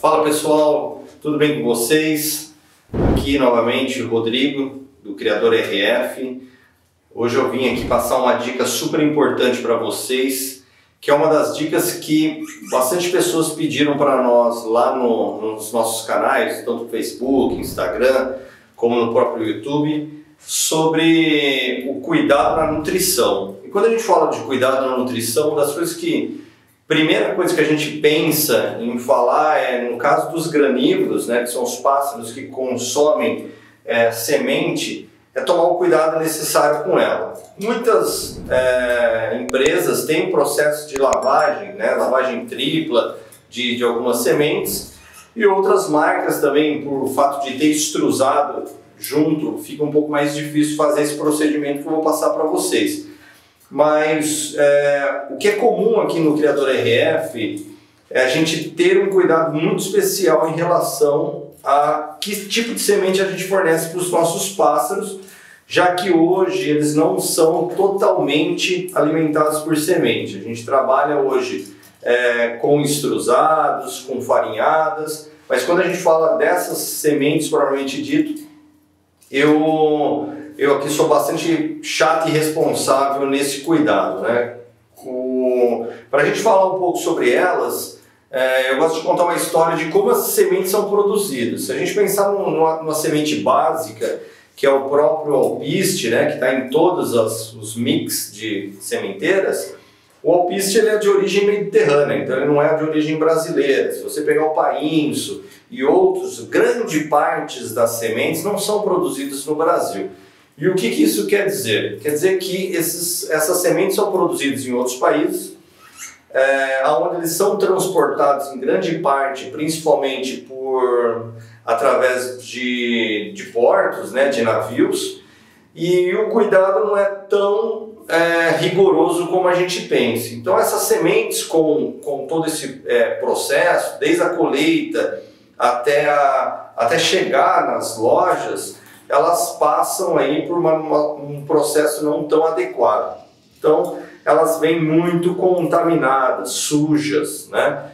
Fala pessoal, tudo bem com vocês? Aqui novamente o Rodrigo, do Criador RF. Hoje eu vim aqui passar uma dica super importante para vocês, que é uma das dicas que bastante pessoas pediram para nós lá nos nossos canais, tanto no Facebook, Instagram, como no próprio YouTube, sobre o cuidado na nutrição. E quando a gente fala de cuidado na nutrição, uma das coisas que primeira coisa que a gente pensa em falar é, no caso dos granívoros, né, que são os pássaros que consomem semente, é tomar o cuidado necessário com ela. Muitas empresas têm um processo de lavagem, né, lavagem tripla de algumas sementes, e outras marcas também, por fato de ter extrusado junto, fica um pouco mais difícil fazer esse procedimento que eu vou passar para vocês. Mas o que é comum aqui no Criador RF é a gente ter um cuidado muito especial em relação a que tipo de semente a gente fornece para os nossos pássaros, já que hoje eles não são totalmente alimentados por semente. A gente trabalha hoje com extrusados, com farinhadas, mas quando a gente fala dessas sementes propriamente dito, eu aqui sou bastante chato e responsável nesse cuidado, né? Para a gente falar um pouco sobre elas, eu gosto de contar uma história de como as sementes são produzidas. Se a gente pensar numa semente básica, que é o próprio alpiste, né, que está em todos os mix de sementeiras, o alpiste ele é de origem mediterrânea, então ele não é de origem brasileira. Se você pegar o painço e outros, grande partes das sementes não são produzidas no Brasil. E o que isso quer dizer? Quer dizer que essas sementes são produzidas em outros países, onde eles são transportados em grande parte, principalmente através de portos, né, de navios, e o cuidado não é tão rigoroso como a gente pensa. Então essas sementes com todo esse processo, desde a colheita até chegar nas lojas, elas passam aí por um processo não tão adequado. Então elas vêm muito contaminadas, sujas, né?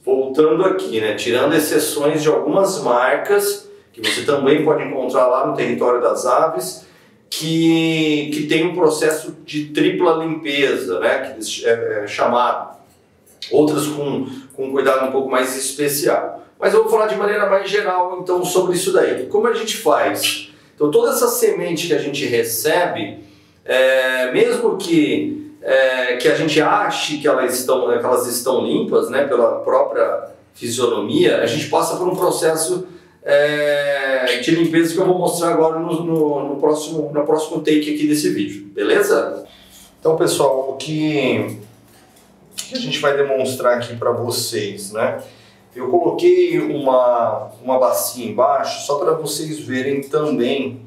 Voltando aqui, né? Tirando exceções de algumas marcas que você também pode encontrar lá no território das aves, que tem um processo de tripla limpeza, né? Que é chamado. Outras com um cuidado um pouco mais especial. Mas eu vou falar de maneira mais geral então sobre isso daí. Como a gente faz? Então toda essa semente que a gente recebe, mesmo que a gente ache que elas estão limpas, né, pela própria fisionomia, a gente passa por um processo de limpeza que eu vou mostrar agora no próximo take aqui desse vídeo, beleza? Então pessoal, o que a gente vai demonstrar aqui para vocês, né? Eu coloquei uma bacia embaixo só para vocês verem também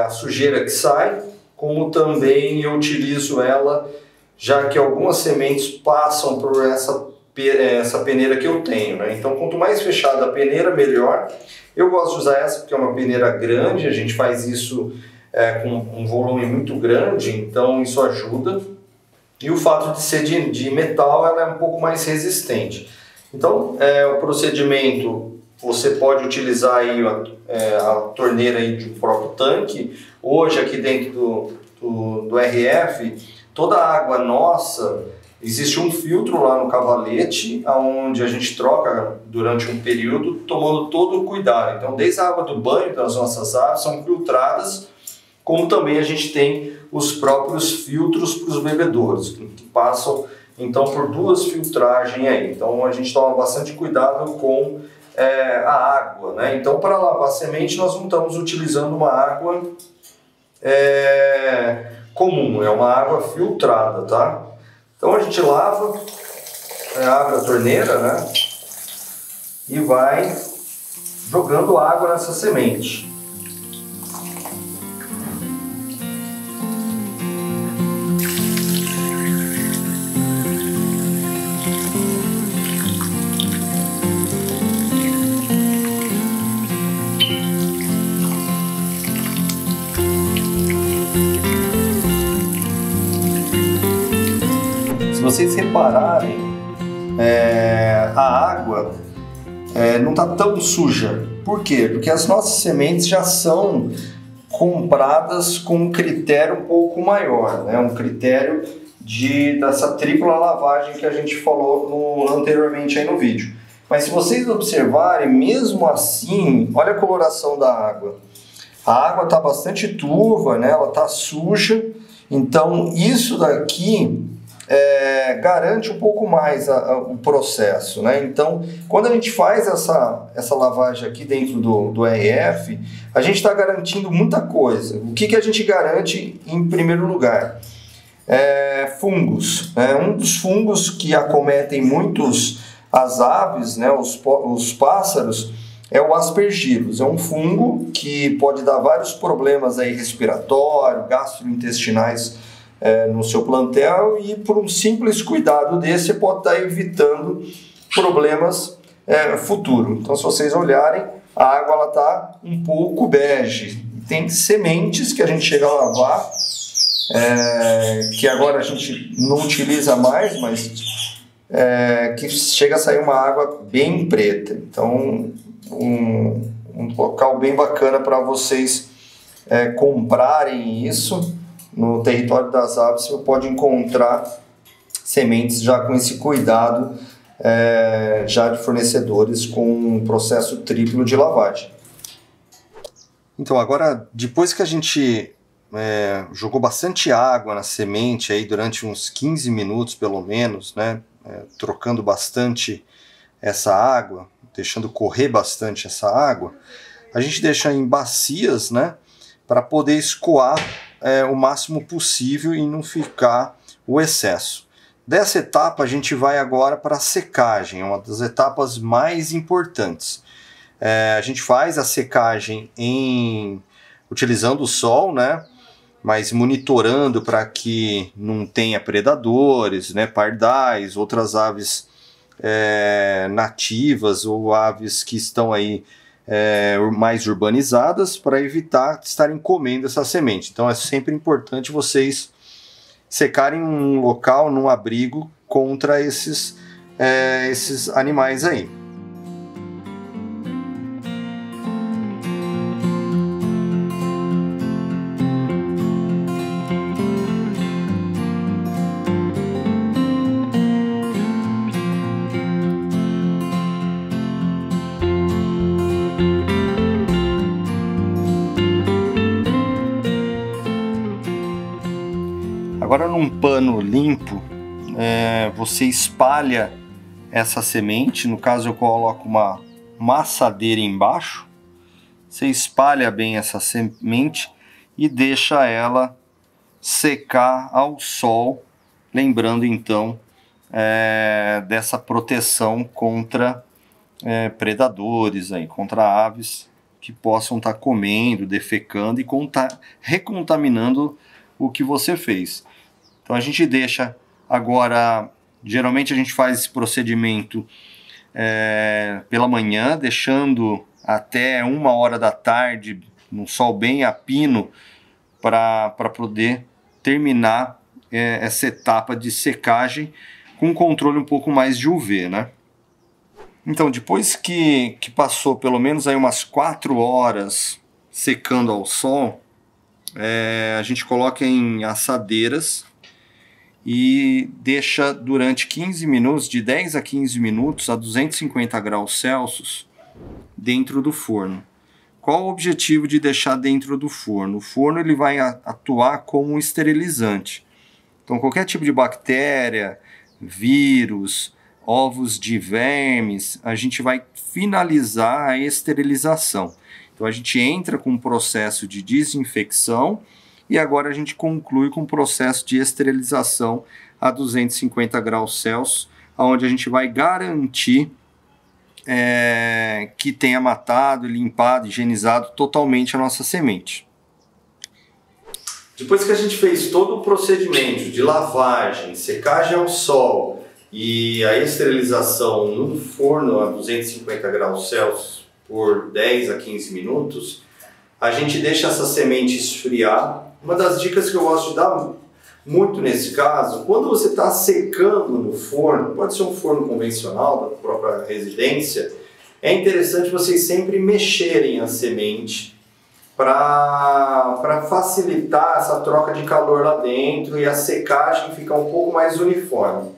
a sujeira que sai, como também eu utilizo ela, já que algumas sementes passam por essa peneira que eu tenho, né? Então quanto mais fechada a peneira, melhor. Eu gosto de usar essa porque é uma peneira grande, a gente faz isso com um volume muito grande, então isso ajuda. E o fato de ser de metal, ela é um pouco mais resistente. Então, o procedimento, você pode utilizar aí a torneira aí de um próprio tanque. Hoje, aqui dentro do RF, toda a água nossa, existe um filtro lá no cavalete, onde a gente troca durante um período, tomando todo o cuidado. Então, desde a água do banho das nossas aves são filtradas, como também a gente tem os próprios filtros para os bebedouros, que passam então por duas filtragens aí. Então a gente toma bastante cuidado com a água, né? Então para lavar a semente nós não estamos utilizando uma água comum, é uma água filtrada, tá? Então a gente lava, abre a torneira, né? E vai jogando água nessa semente. Se vocês repararem, a água não está tão suja. Por quê? Porque as nossas sementes já são compradas com um critério um pouco maior, né? Um critério dessa tripla lavagem que a gente falou anteriormente aí no vídeo. Mas se vocês observarem, mesmo assim, olha a coloração da água. A água está bastante turva, né? Ela está suja, então isso daqui garante um pouco mais o processo, né? Então, quando a gente faz essa lavagem aqui dentro do RF, a gente está garantindo muita coisa. O que a gente garante em primeiro lugar? Fungos. Um dos fungos que acometem as aves, né, os pássaros, é o aspergillus. É um fungo que pode dar vários problemas aí respiratórios, gastrointestinais no seu plantel, e por um simples cuidado desse você pode estar evitando problemas futuros. Então, se vocês olharem, a água está um pouco bege. Tem sementes que a gente chega a lavar, que agora a gente não utiliza mais, mas que chega a sair uma água bem preta. Então, um local bem bacana para vocês comprarem isso. No território das aves você pode encontrar sementes já com esse cuidado, já de fornecedores com um processo triplo de lavagem. Então, agora, depois que a gente jogou bastante água na semente aí durante uns 15 minutos pelo menos, né, trocando bastante essa água, deixando correr bastante essa água, a gente deixa em bacias, né, para poder escoar o máximo possível e não ficar o excesso. Dessa etapa a gente vai agora para a secagem, uma das etapas mais importantes. A gente faz a secagem utilizando o sol, né, mas monitorando para que não tenha predadores, né, pardais, outras aves nativas ou aves que estão aí mais urbanizadas, para evitar estarem comendo essa semente. Então é sempre importante vocês secarem um local, num abrigo, contra esses animais aí. Agora, num pano limpo, você espalha essa semente. No caso, eu coloco uma maçadeira embaixo. Você espalha bem essa semente e deixa ela secar ao sol, lembrando então dessa proteção contra predadores, aí, contra aves que possam estar comendo, defecando e recontaminando o que você fez. Então a gente deixa agora, geralmente a gente faz esse procedimento pela manhã, deixando até 1h da tarde, no sol bem a pino, para poder terminar essa etapa de secagem com um controle um pouco mais de UV, né? Então, depois que passou pelo menos aí umas 4 horas secando ao sol, a gente coloca em assadeiras e deixa durante 15 minutos, de 10 a 15 minutos, a 250 graus Celsius, dentro do forno. Qual o objetivo de deixar dentro do forno? O forno ele vai atuar como um esterilizante. Então, qualquer tipo de bactéria, vírus, ovos de vermes, a gente vai finalizar a esterilização. Então, a gente entra com um processo de desinfecção e agora a gente conclui com um processo de esterilização a 250 graus Celsius, onde a gente vai garantir que tenha matado, limpado, higienizado totalmente a nossa semente. Depois que a gente fez todo o procedimento de lavagem, secagem ao sol e a esterilização no forno a 250 graus Celsius por 10 a 15 minutos, a gente deixa essa semente esfriar. Uma das dicas que eu gosto de dar muito nesse caso, quando você está secando no forno, pode ser um forno convencional da própria residência, é interessante vocês sempre mexerem a semente para facilitar essa troca de calor lá dentro e a secagem ficar um pouco mais uniforme.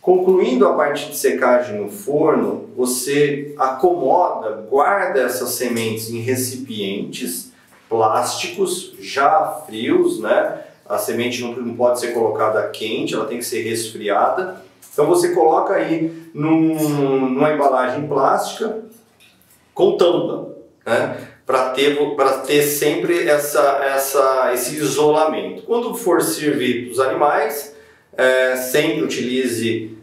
Concluindo a parte de secagem no forno, você acomoda, guarda essas sementes em recipientes plásticos já frios, né? A semente não pode ser colocada quente, ela tem que ser resfriada. Então você coloca aí numa embalagem plástica com tampa, né? Para ter sempre esse isolamento. Quando for servir para os animais, sempre utilize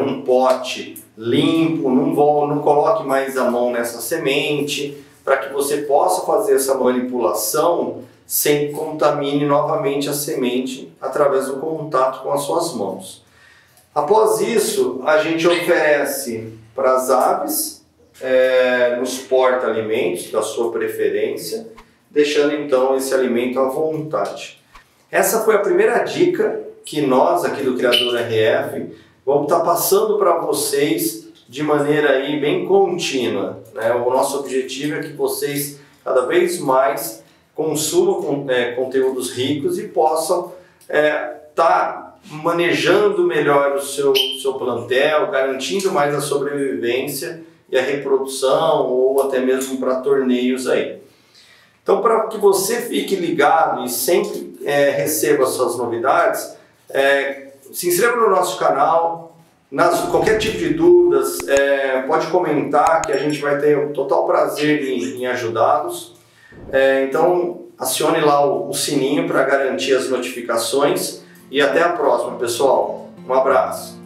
um pote limpo, não coloque mais a mão nessa semente, para que você possa fazer essa manipulação sem que contamine novamente a semente através do contato com as suas mãos. Após isso, a gente oferece para as aves, nos porta-alimentos da sua preferência, deixando então esse alimento à vontade. Essa foi a primeira dica que nós aqui do Criador RF vamos estar passando para vocês de maneira aí bem contínua, né? O nosso objetivo é que vocês cada vez mais consumam conteúdos ricos e possam estar manejando melhor o seu plantel, garantindo mais a sobrevivência e a reprodução, ou até mesmo para torneios aí. Então, para que você fique ligado e sempre receba as suas novidades, se inscreva no nosso canal. Qualquer tipo de dúvidas, pode comentar, que a gente vai ter o total prazer em ajudá-los. Então, acione lá o sininho para garantir as notificações e até a próxima, pessoal. Um abraço.